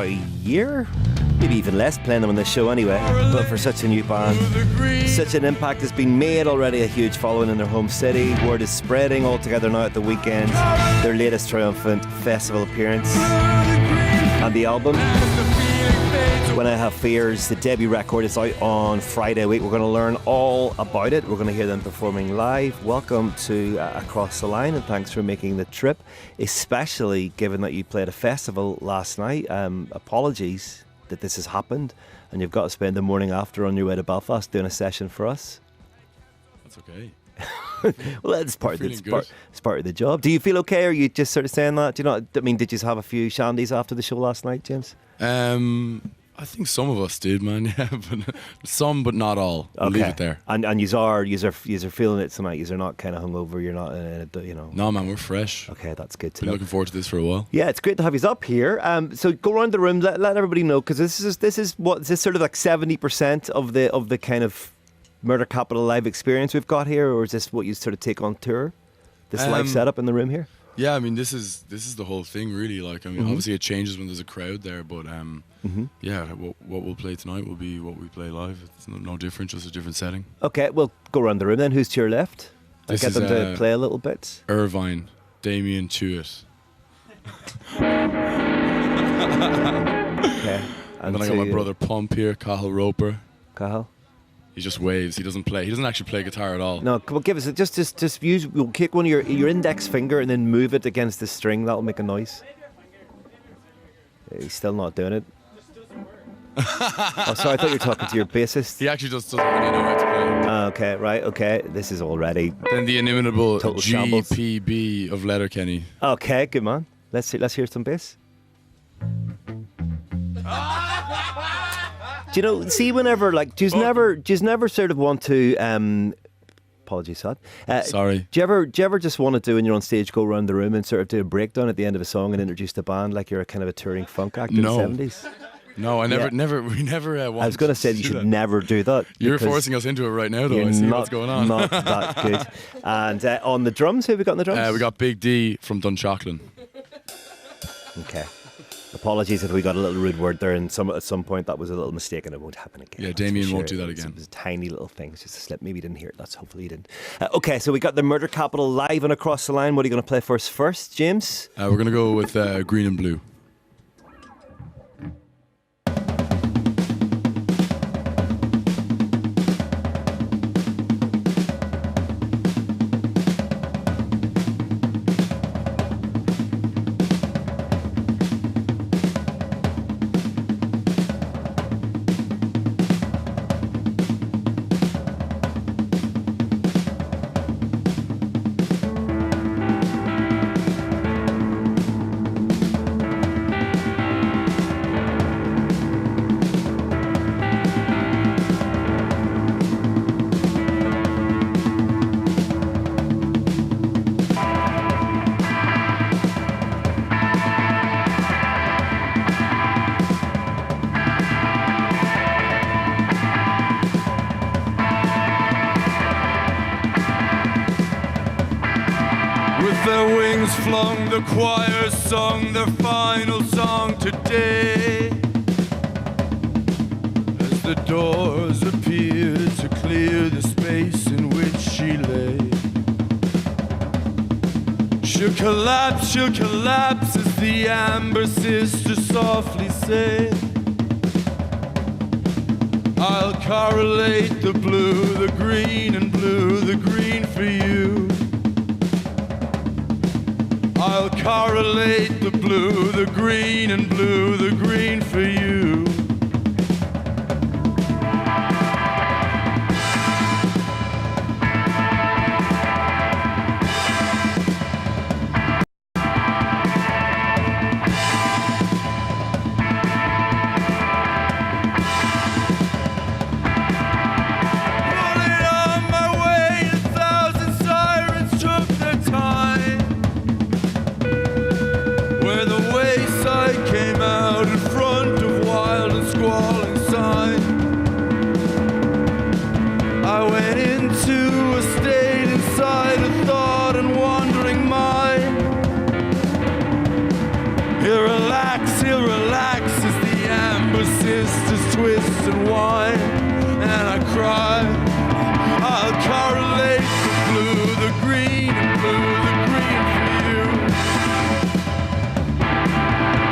about a year, maybe even less, playing them on this show anyway. But for such a new band, such an impact has been made already, a huge following in their home city. Word is spreading all together now at the weekend. Their latest triumphant festival appearance and the album When I Have Fears, the debut record, is out on Friday week. We're going to learn all about it. We're going to hear them performing live. Welcome to Across the Line, and thanks for making the trip, especially given that you played a festival last night. Apologies that this has happened, and you've got to spend the morning after on your way to Belfast doing a session for us. That's okay. Well, it's part of the job. Do you feel okay, or are you just sort of saying that? Do you know? I mean, did you have a few shandies after the show last night, James? I think some of us did, man. Yeah, but some, but not all. I'll leave it there. And yous are feeling it tonight. Yous are not kind of hungover. You're not, No, man, we're fresh. Okay, that's good to Been know. looking forward to this for a while. Yeah, it's great to have yous up here. So go around the room, let everybody know, because this is sort of like 70% of the kind of Murder Capital live experience we've got here, or is this what you sort of take on tour? This live setup in the room here. Yeah, I mean, this is the whole thing, really. Like, I mean, obviously it changes when there's a crowd there, but yeah, what we'll play tonight will be what we play live. It's no different, just a different setting. Okay, we'll go around the room then. Who's to your left? I'll get them to play a little bit. Irvine, Damien Tuitt. Okay. And then I got my brother Pump here, Cathal Roper. Cathal? He just waves. He doesn't play. He doesn't actually play guitar at all. No, come on, give us just use. We'll kick one of your index finger and then move it against the string. That'll make a noise. He's still not doing it. Oh, sorry, I thought you were talking to your bassist. He actually just doesn't really know how to play. Okay, right, okay. This is already Then the inimitable total shambles. GPB of Letterkenny. Okay, good man. Let's hear some bass. Do you know? See, whenever like, do you never sort of want to? Apologies, Sad. Sorry. Do you ever just want to do when you're on stage, go around the room and sort of do a breakdown at the end of a song and introduce the band like you're a kind of a touring funk act in the 70s? No, we never. I was going to say you should never do that. You're forcing us into it right now, though. I see what's going on. Not that good. And on the drums, who have we got on the drums? We got Big D from Dunshaughlin. Okay. Apologies if we got a little rude word there, and at some point that was a little mistake, and it won't happen again. Yeah, Damien won't do that again. It was a tiny little thing, it's just a slip. Maybe you didn't hear it. Hopefully you didn't. Okay, so we got the Murder Capital live and Across the Line. What are you going to play for us first, James? We're going to go with Green and Blue. Their wings flung, the choir sung their final song today. As the doors appeared to clear the space in which she lay. She'll collapse as the amber sister softly said. I'll correlate the blue, the green and blue, the green for you. I'll correlate the blue, the green and blue, the green for you. Came out sisters twist and whine, and I cry. I'll correlate the blue, the green, and blue, the green for you.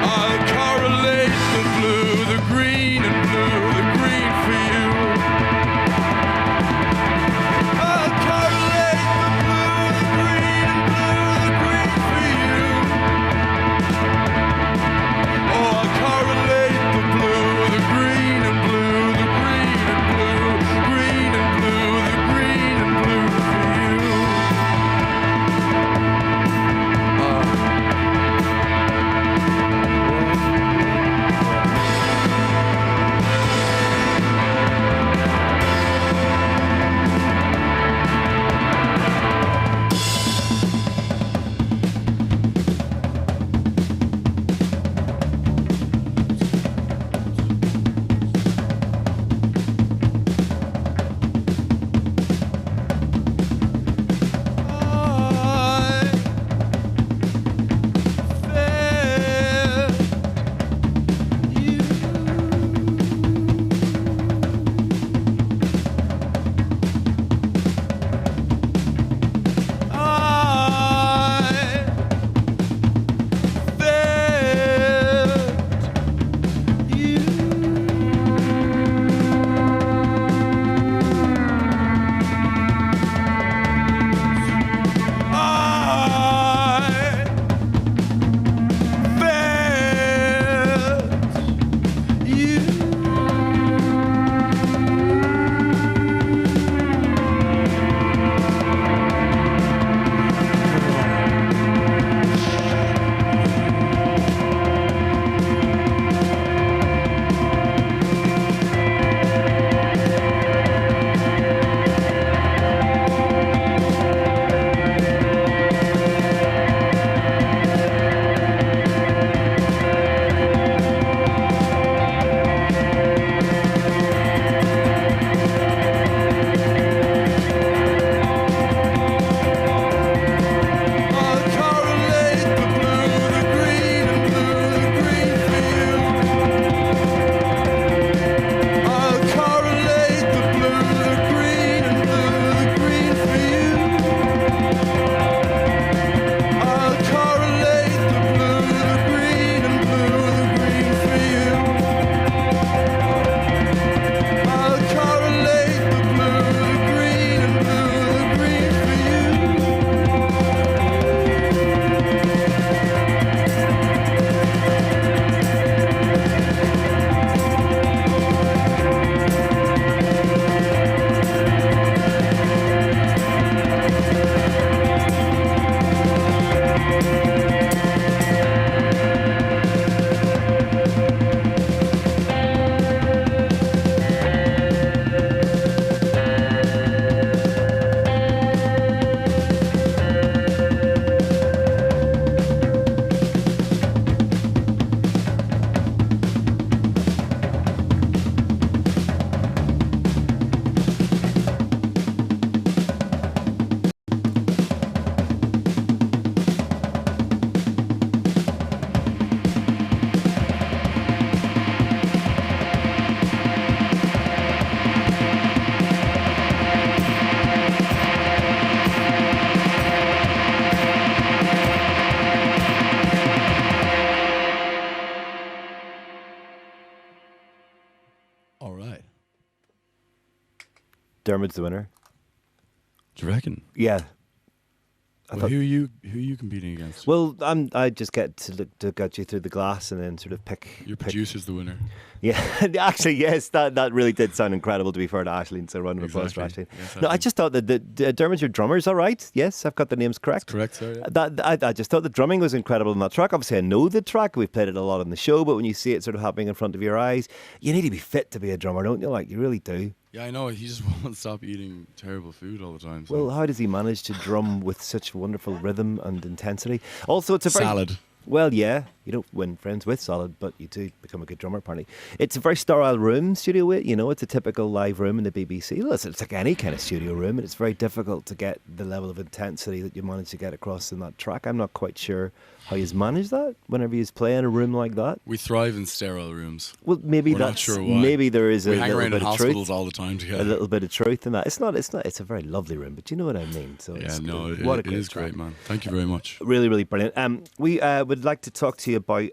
I'll correlate the blue, the green, and blue, the green for you. I'll correlate the blue, the green, and blue, the green for you. Oh, I'll correlate the blue, the green, and blue, the green, and blue, green and blue, the green and blue for you. Dermot's the winner. Do you reckon? Yeah. Well, who are you competing against? Well, I just get to look at you through the glass and then sort of pick. Your producer's the winner. Yeah, actually, yes, that really did sound incredible. To be fair to Aisling, so round of applause for Aisling. Yes, no, I just thought that Dermot, your drummer, is all right. Yes, I've got the names correct. That's correct, sir. Yeah. I just thought the drumming was incredible on that track. Obviously, I know the track. We've played it a lot on the show, but when you see it sort of happening in front of your eyes, you need to be fit to be a drummer, don't you? Like, you really do. Yeah, I know. He just won't stop eating terrible food all the time. So. Well, how does he manage to drum with such wonderful rhythm and intensity? Also, it's a very salad. Well, yeah, you don't win friends with Solid, but you do become a good drummer, apparently. It's a very sterile room, Studio Wit. You know, it's a typical live room in the BBC. Listen, it's like any kind of studio room, and it's very difficult to get the level of intensity that you manage to get across in that track. I'm not quite sure how you manage that whenever you play in a room like that. We thrive in sterile rooms. Well, maybe We're not that's sure why. maybe there is We a hang little around bit in of hospitals truth. all the time together. A little bit of truth in that. It's not. It's a very lovely room, but you know what I mean. So Yeah, it's no, good. it, What a it great is track. great, man. Thank you very much. Really, really brilliant. We would like to talk to you about.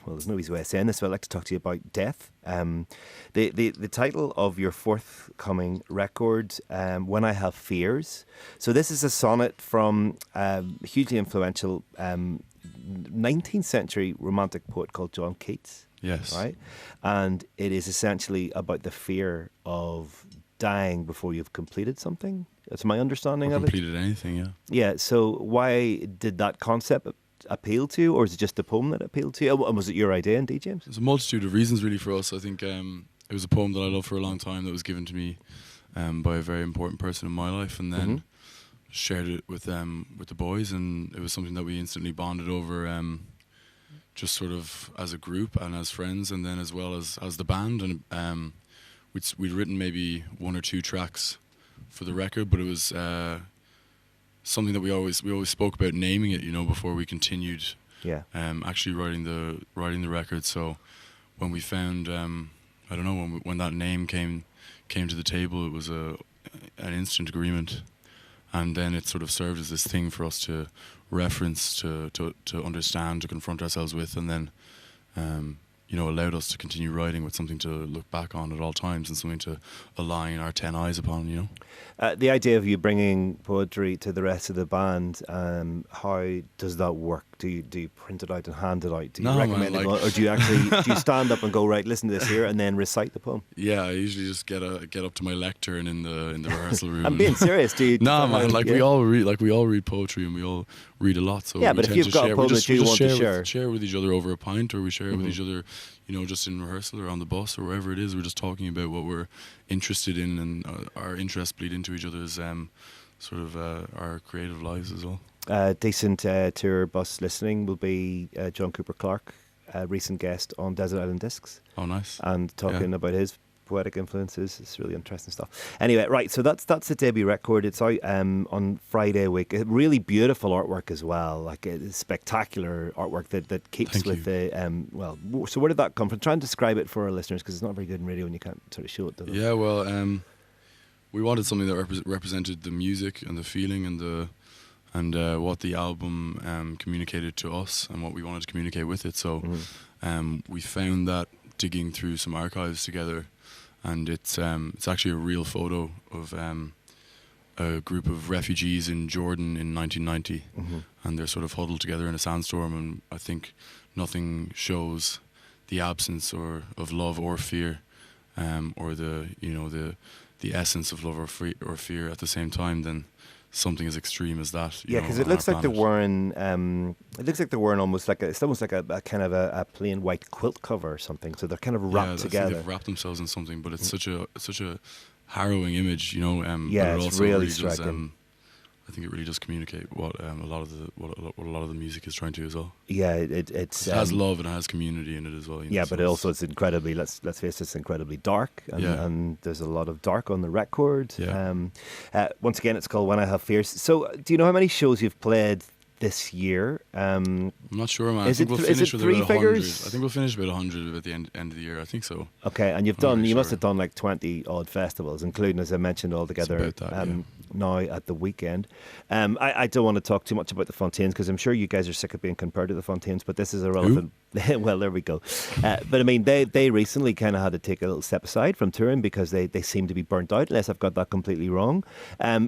Well, there's no easy way of saying this, but I'd like to talk to you about death. The title of your forthcoming record, When I Have Fears. So this is a sonnet from a hugely influential 19th century romantic poet called John Keats. Yes. Right? And it is essentially about the fear of dying before you've completed something. That's my understanding Or of it. completed anything, yeah. Yeah, so why did that concept appeal to you, or is it just the poem that appealed to you? And was it your idea indeed, James? There's a multitude of reasons really for us. I think it was a poem that I loved for a long time that was given to me by a very important person in my life, and then shared it with the boys, and it was something that we instantly bonded over, just sort of as a group and as friends, and then as well as the band. And we'd written maybe one or two tracks for the record, but it was something that we always spoke about naming it, you know, before we continued Yeah. actually writing the record. So when we found I don't know, when that name came to the table, it was an instant agreement, and then it sort of served as this thing for us to reference, to understand, to confront ourselves with, and then you know, allowed us to continue writing with something to look back on at all times and something to align our 10 eyes upon, you know. The idea of you bringing poetry to the rest of the band, how does that work? Do you print it out and hand it out? Do you No, man, recommend it, like- or do you actually do you stand up and go, right, listen to this here, and then recite the poem? Yeah, I usually just get up to my lectern in the rehearsal room. I'm being serious. Do you? No, man. Like yeah. we all read poetry, and we all read a lot. So Yeah, we but if tend you've to got a share, poem we that you want to share. share with each other over a pint, or we share with each other, you know, just in rehearsal or on the bus or wherever it is. We're just talking about what we're interested in, and our interests bleed into each other's sort of our creative lives as well. Decent tour bus listening will be John Cooper Clarke, a recent guest on Desert Island Discs, Oh, nice. and talking about his poetic influences. It's really interesting stuff. Anyway, right, so that's the debut record. It's out on Friday week. Really beautiful artwork as well, like spectacular artwork that keeps Thank with the so where did that come from? Try and describe it for our listeners, because it's not very good in radio and you can't sort of show it to them. Yeah, well, we wanted something that represented the music and the feeling and what the album communicated to us and what we wanted to communicate with it. So we found that digging through some archives together, and it's actually a real photo of a group of refugees in Jordan in 1990, and they're sort of huddled together in a sandstorm, and I think nothing shows the absence of love or fear, or the essence of love or fear at the same time than something as extreme as that. Yeah, because it looks like they're wearing. It looks like they're wearing almost like it's almost like a kind of a plain white quilt cover or something. So they're kind of wrapped I think together. they've wrapped themselves in something, but it's such a harrowing image, you know. Yeah, but it it's also really does, striking. I think it really does communicate what a lot of the music is trying to as well. Yeah, it's It has love and it has community in it as well. You know, yeah, so but it also it's incredibly. Let's face it, it's incredibly dark, and, Yeah. and there's a lot of dark on the record. Yeah. Once again, it's called When I Have Fears. So, do you know how many shows you've played this year? I'm not sure, man. Is I think it we'll th- is finish it with three about 100. figures? I think we'll finish about 100 at the end of the year. I think so. Okay, and you've I'm not done. really You must sure. have done like 20 odd festivals, including, as I mentioned, altogether. about that, yeah. Now at the weekend. I don't want to talk too much about the Fontaines, because I'm sure you guys are sick of being compared to the Fontaines, but this is a relevant. Well, there we go. But I mean, they recently kind of had to take a little step aside from touring because they seem to be burnt out, unless I've got that completely wrong.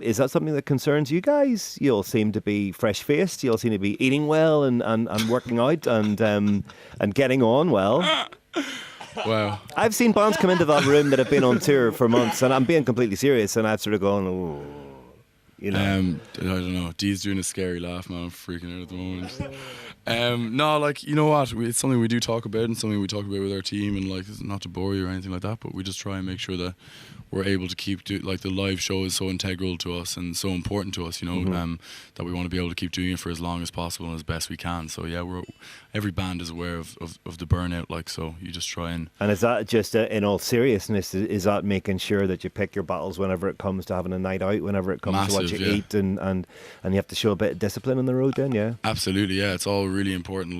Is that something that concerns you guys? You all seem to be fresh-faced. You all seem to be eating well and working out and getting on well. Wow. I've seen bands come into that room that have been on tour for months, and I'm being completely serious, and I've sort of gone, oh, you know. I don't know. Dee's doing a scary laugh, man. I'm freaking out at the moment. No, like, you know what? It's something we do talk about and something we talk about with our team, and like, it's not to bore you or anything like that, but we just try and make sure that we're able to keep like the live show is so integral to us and so important to us, you know, that we want to be able to keep doing it for as long as possible and as best we can. So yeah, every band is aware of the burnout, like, so you just try and. And is that just in all seriousness? Is that making sure that you pick your battles whenever it comes to having a night out, whenever it comes to what you eat, and you have to show a bit of discipline on the road? Then, yeah. Absolutely, yeah. It's all really important.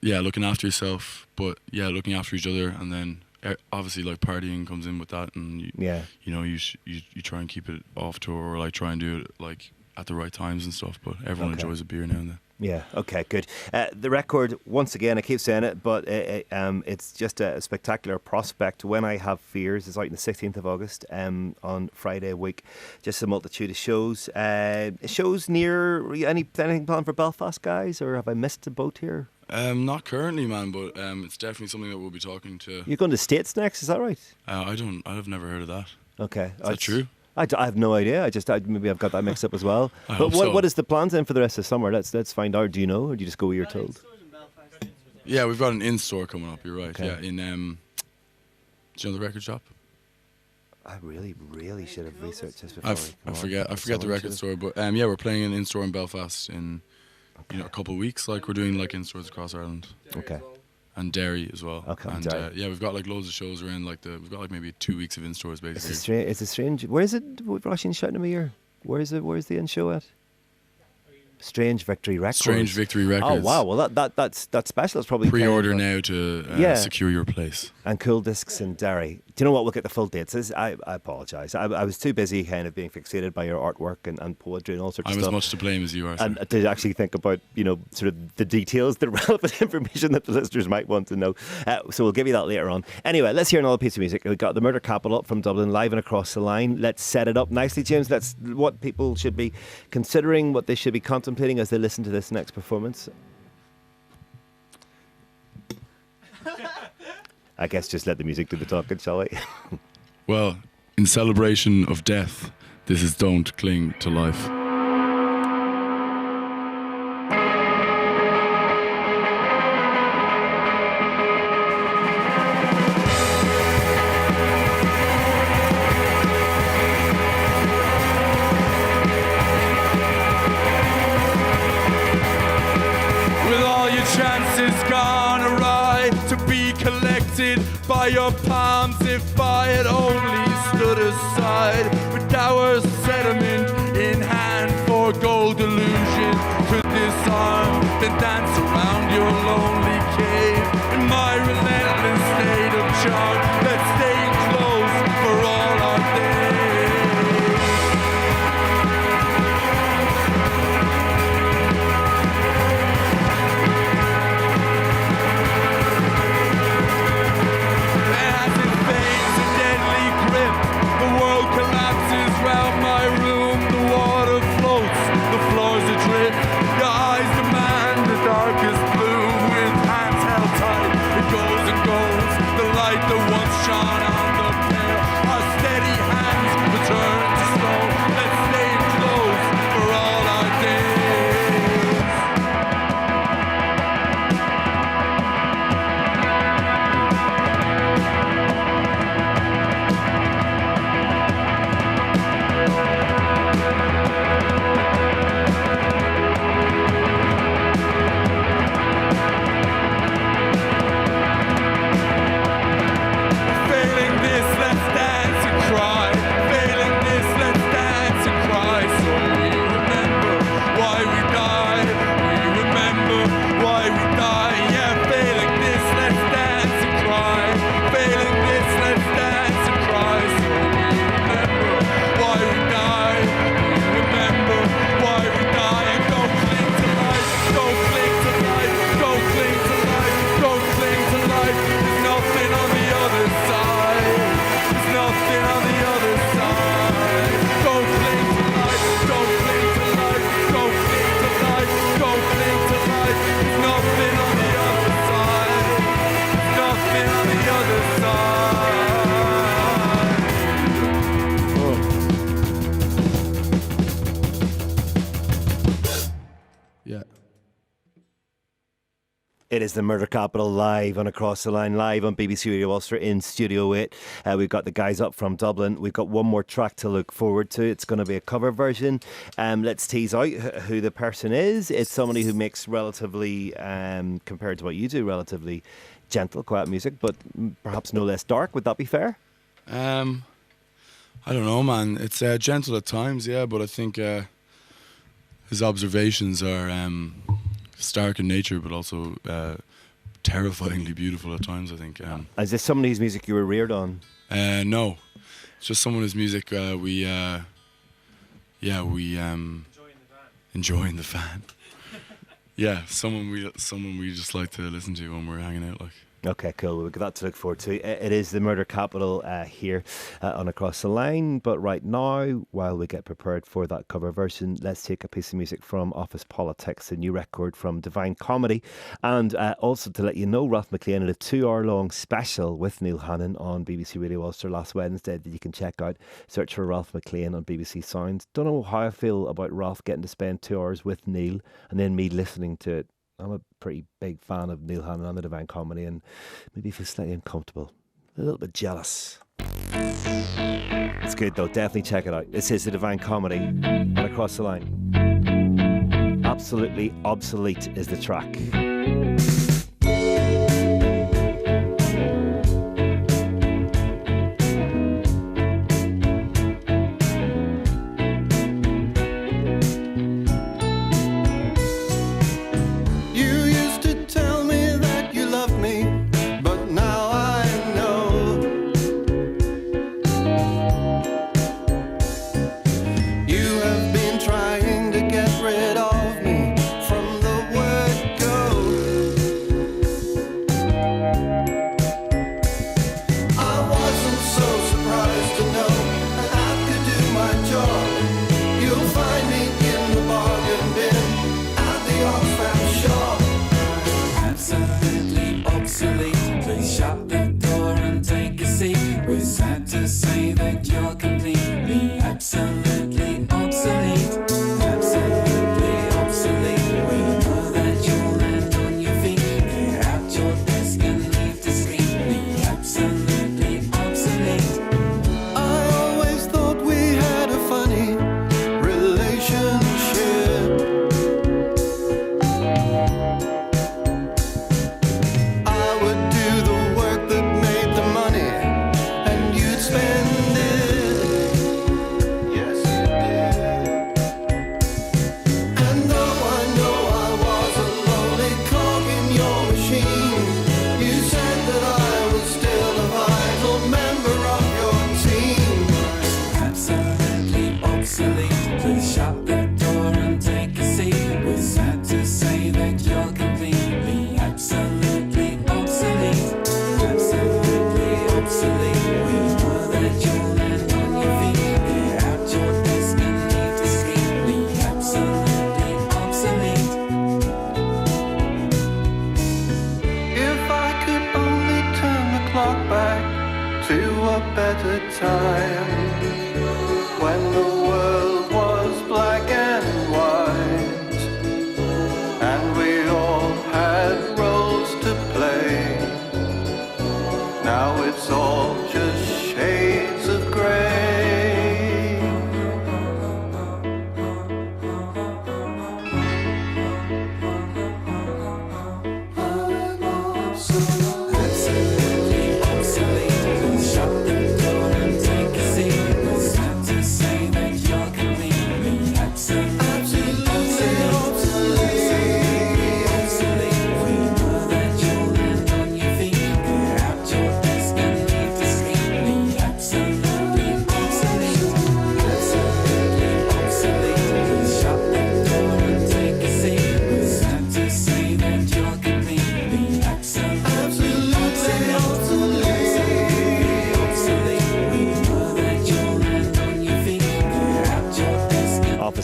Yeah, looking after yourself, but yeah, looking after each other, and then obviously like partying comes in with that, and you try and keep it off tour, or like try and do it like at the right times and stuff. But everyone enjoys a beer now and then. Yeah, okay, good. The record, once again, I keep saying it, but it's just a spectacular prospect. When I Have Fears is out on the 16th of August on Friday week. Just a multitude of shows. Shows near, anything planned for Belfast, guys, or have I missed a boat here? Not currently, man, but it's definitely something that we'll be talking to. You're going to States next, is that right? I've never heard of that. Okay. Is that true? I have no idea. Maybe I've got that mixed up as well. But what is the plans then for the rest of the summer? Let's find out. Do you know, or do you just go where you're told? Yeah, we've got an in-store coming up. You're right. Okay. Yeah, in do you know the record shop? I really should have researched this before. I forget the record store, but yeah, we're playing an in-store in Belfast in a couple of weeks. Like, we're doing like in-stores across Ireland. Okay. And Derry as well. Okay, and yeah, we've got like loads of shows around. We've got like maybe 2 weeks of in-stores basically. It's a strange. Where is it? Russian shouting at me here. Where's the in show at? Strange Victory Records. Strange Victory Records. Oh wow! Well, that's special. It's probably pre-order now to secure your place. And Cool Discs in Derry. Do you know what? We'll get the full dates. I apologise. I was too busy kind of being fixated by your artwork and poetry and all sorts of stuff. I'm as much to blame as you are, sir. And to actually think about, sort of the details, the relevant information that the listeners might want to know. So we'll give you that later on. Anyway, let's hear another piece of music. We've got the Murder Capital up from Dublin, live and across the line. Let's set it up nicely, James. That's what people should be considering, what they should be contemplating as they listen to this next performance. I guess just let the music do the talking, shall we? Well, in celebration of death, this is Don't Cling to Life. With all your chances gone awry, to be collected by your palms. If I had only stood aside with dour sediment in hand for gold illusion, could disarm, then dance around your lonely cave in my relentless state of charm. Let's stay close for all our days. As it fades a deadly grip, the world collapses round my room. The water floats, the floor's adrift. Your eyes demand the darkest blue. With hands held tight, it goes and goes. The light that once shone on the pale, our steady hands return to stone. Let's stay close for all our days. Failing Yeah. It is the Murder Capital live on Across the Line, live on BBC Radio Ulster in Studio 8. We've got the guys up from Dublin. We've got one more track to look forward to. It's going to be a cover version. Let's tease out who the person is. It's somebody who makes relatively, compared to what you do, relatively gentle, quiet music, but perhaps no less dark. Would that be fair? I don't know, man. It's gentle at times, yeah, but I think his observations are stark in nature, but also terrifyingly beautiful at times, I think. Is this somebody whose music you were reared on? No, it's just someone whose music we enjoying the van. Yeah, someone we just like to listen to when we're hanging out, like. Okay, cool. We've got that to look forward to. It is the Murder Capital here on Across the Line. But right now, while we get prepared for that cover version, let's take a piece of music from Office Politics, a new record from Divine Comedy. And also to let you know, Ralph McLean had a 2-hour-long special with Neil Hannon on BBC Radio Ulster last Wednesday that you can check out. Search for Ralph McLean on BBC Sounds. Don't know how I feel about Ralph getting to spend 2 hours with Neil and then me listening to it. I'm a pretty big fan of Neil Hannon and the Divine Comedy, and maybe feel slightly uncomfortable, a little bit jealous. It's good though, definitely check it out. This is the Divine Comedy on Across the Line. Absolutely Obsolete is the track.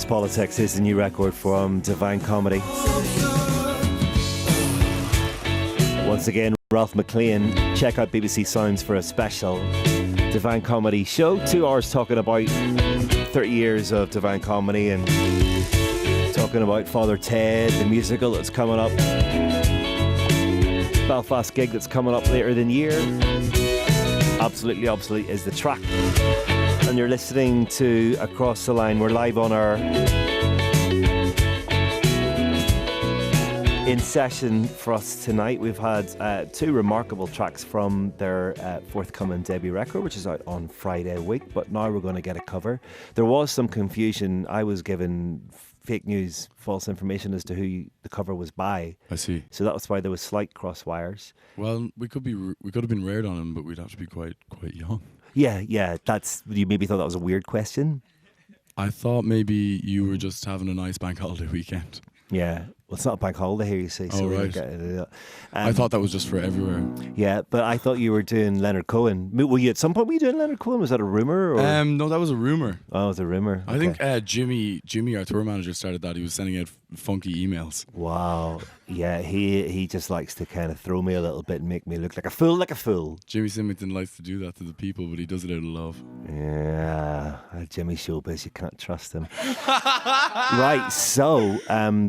Politics is the new record from Divine Comedy. Once again, Ralph McLean. Check out BBC Sounds for a special Divine Comedy show. 2 hours talking about 30 years of Divine Comedy and talking talking about Father Ted, the musical that's coming up. Belfast gig that's coming up later in the year. Absolutely Obsolete is the track. And you're listening to Across the Line. We're live on our In Session for us tonight. We've had two remarkable tracks from their forthcoming debut record, which is out on Friday week, but now we're going to get a cover. There was some confusion. I was given fake news, false information as to who the cover was by. I see. So that was why there was slight cross wires. Well, we could have been reared on him, but we'd have to be quite young. Yeah. That's, you maybe thought that was a weird question. I thought maybe you were just having a nice bank holiday weekend. Yeah. Well, it's not a bank holiday here, you see. So right. I I thought that was just for everywhere. Yeah, but I thought you were doing Leonard Cohen. Were you at some point? Were you doing Leonard Cohen? Was that a rumor? Or? No, that was a rumor. Oh, it was a rumor. I think Jimmy, our tour manager, started that. He was sending out funky emails. Wow. Yeah, he just likes to kind of throw me a little bit and make me look like a fool. Jimmy Symington likes to do that to the people, but he does it out of love. Yeah, Jimmy Showbiz, you can't trust him. Right, so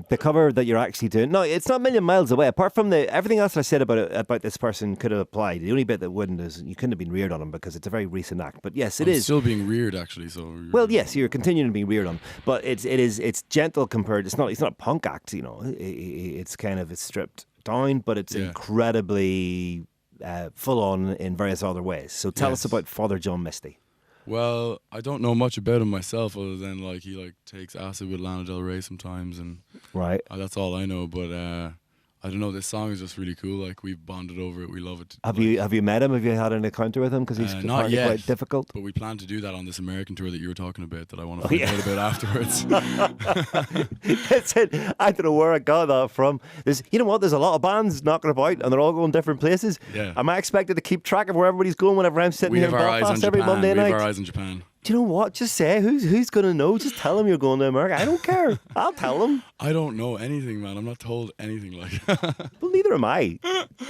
the cover that you're actually doing, no, it's not a million miles away. Apart from everything else I said about this person could have applied. The only bit that wouldn't is you couldn't have been reared on him because it's a very recent act. But yes, it I'm is still being reared, actually. So well, yes, you're continuing to be reared on, but it's gentle compared. It's not a punk act, you know. It's kind of stripped down, but it's incredibly full on in various other ways. So tell us about Father John Misty. Well, I don't know much about him myself, other than he takes acid with Lana Del Rey sometimes, and right. That's all I know. But I don't know. This song is just really cool. We've bonded over it. We love it. Have you met him? Have you had an encounter with him? Because he's not yet, quite difficult. But we plan to do that on this American tour that you were talking about. That I want to find out about afterwards. That's it. I don't know where I got that from. You know what? There's a lot of bands knocking about, and they're all going different places. Yeah. Am I expected to keep track of where everybody's going whenever I'm sitting here in Belfast every Monday night? We have our eyes on Japan. Do you know what? Just say who's going to know. Just tell them you're going to America. I don't care. I'll tell them. I don't know anything, man. I'm not told anything like that. Well, neither am I.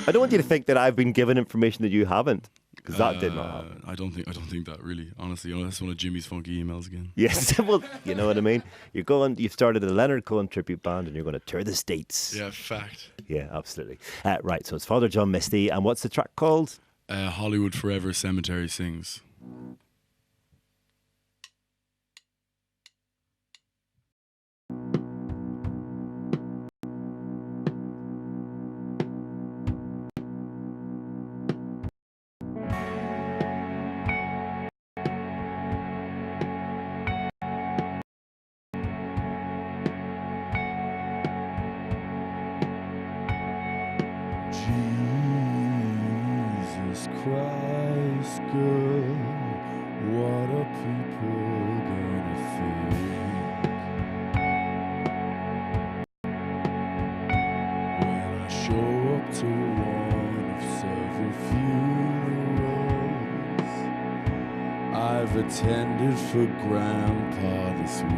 I don't want you to think that I've been given information that you haven't, because that did not happen. I don't think that really, honestly. That's one of Jimmy's funky emails again. Yes, well, you know what I mean. You've started a Leonard Cohen tribute band, and you're going to tour the States. Yeah, fact. Yeah, absolutely. Right, so it's Father John Misty, and what's the track called? Hollywood Forever Cemetery Sings. Jesus Christ, girl, what are people gonna think when I show up to one of several funerals I've attended for Grandpa this week?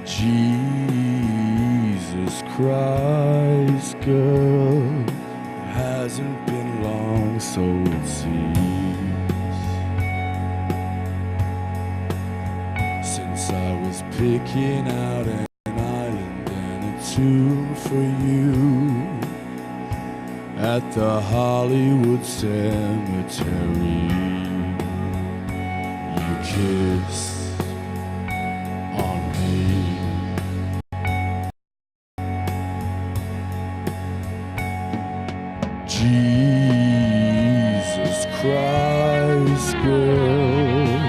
Jesus Christ, girl, it hasn't been long, so it seems, since I was picking out an island and a tomb for you at the Hollywood Cemetery. You kissed on me. Jesus Christ, girl,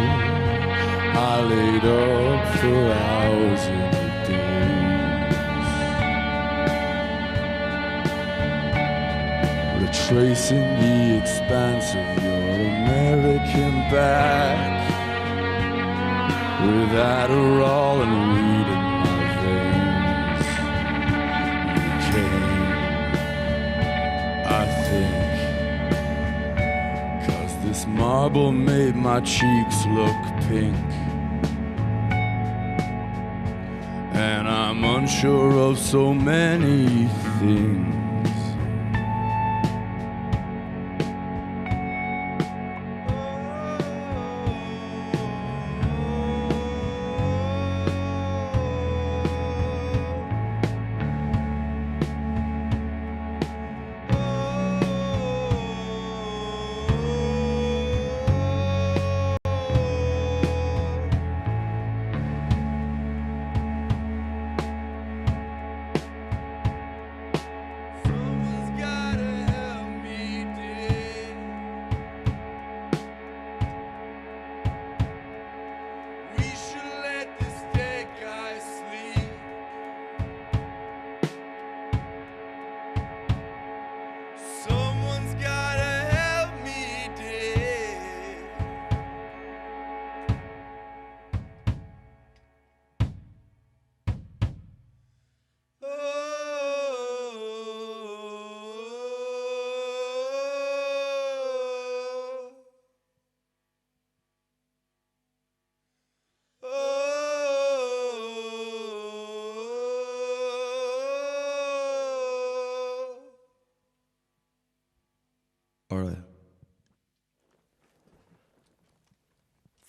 I laid up for hours and days, retracing the expanse of your American back, with Adderall and weed in my veins. You came, I think, 'cause this marble made my cheeks look pink, and I'm unsure of so many things.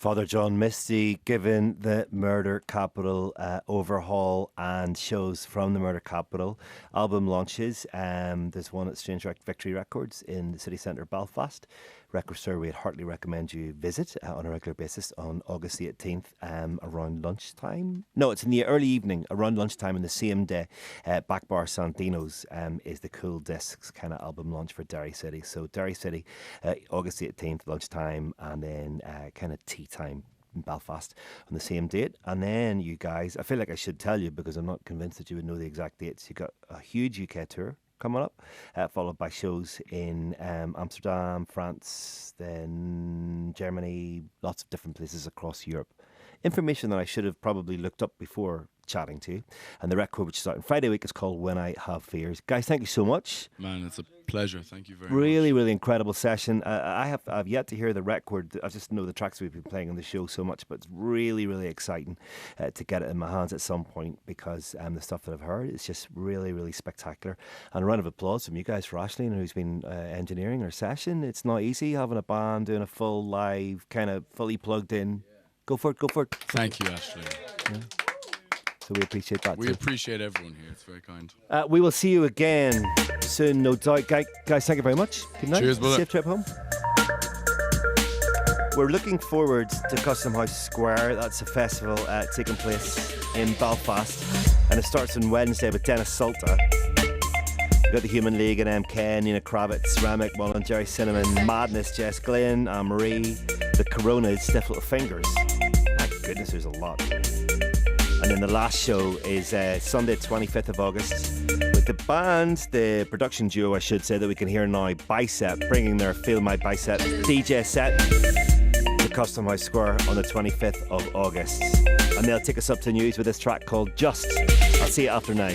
Father John Misty giving the Murder Capital overhaul and shows from the Murder Capital. Album launches. There's one at Strange Victory Records in the city centre of Belfast. Record store we'd heartily recommend you visit on a regular basis on August the 18th around lunchtime. No, it's in the early evening, around lunchtime on the same day. Back Bar Santino's is the Cool Discs kind of album launch for Derry City. So Derry City, August the 18th, lunchtime, and then kind of tea time in Belfast on the same date. And then you guys, I feel like I should tell you because I'm not convinced that you would know the exact dates. You got a huge UK tour coming up, followed by shows in Amsterdam, France, then Germany, lots of different places across Europe. Information that I should have probably looked up before chatting to you. And the record, which is out on Friday week, is called When I Have Fears. Guys, thank you so much. Man, it's a pleasure. Thank you very Really, much. really incredible session. I've yet to hear the record. I just know the tracks we've been playing on the show so much, but it's really, really exciting to get it in my hands at some point because the stuff that I've heard is just really, really spectacular. And a round of applause from you guys for Aisling, who's been engineering our session. It's not easy having a band doing a full live, kind of fully plugged in. Go for it, go for it. Thank you, Ashley. Yeah. So we appreciate that We too. appreciate everyone here. It's very kind. We will see you again soon, no doubt. Guys, thank you very much. Good night. Cheers, brother. Safe trip home. We're looking forward to Custom House Square. That's a festival taking place in Belfast. And it starts on Wednesday with Dennis Sulta. We've got the Human League and MK, Nina Kravitz, Ramic Mullen, Jerry Cinnamon, Madness, Jess Glynn, Anne-Marie, the Coronas, Stiff Little Fingers. My goodness, there's a lot. And then the last show is Sunday, 25th of August, with the band, the production duo, I should say, that we can hear now, Bicep, bringing their Feel My Bicep DJ set to Custom House Square on the 25th of August. And they'll take us up to news with this track called Just. I'll see you after 9.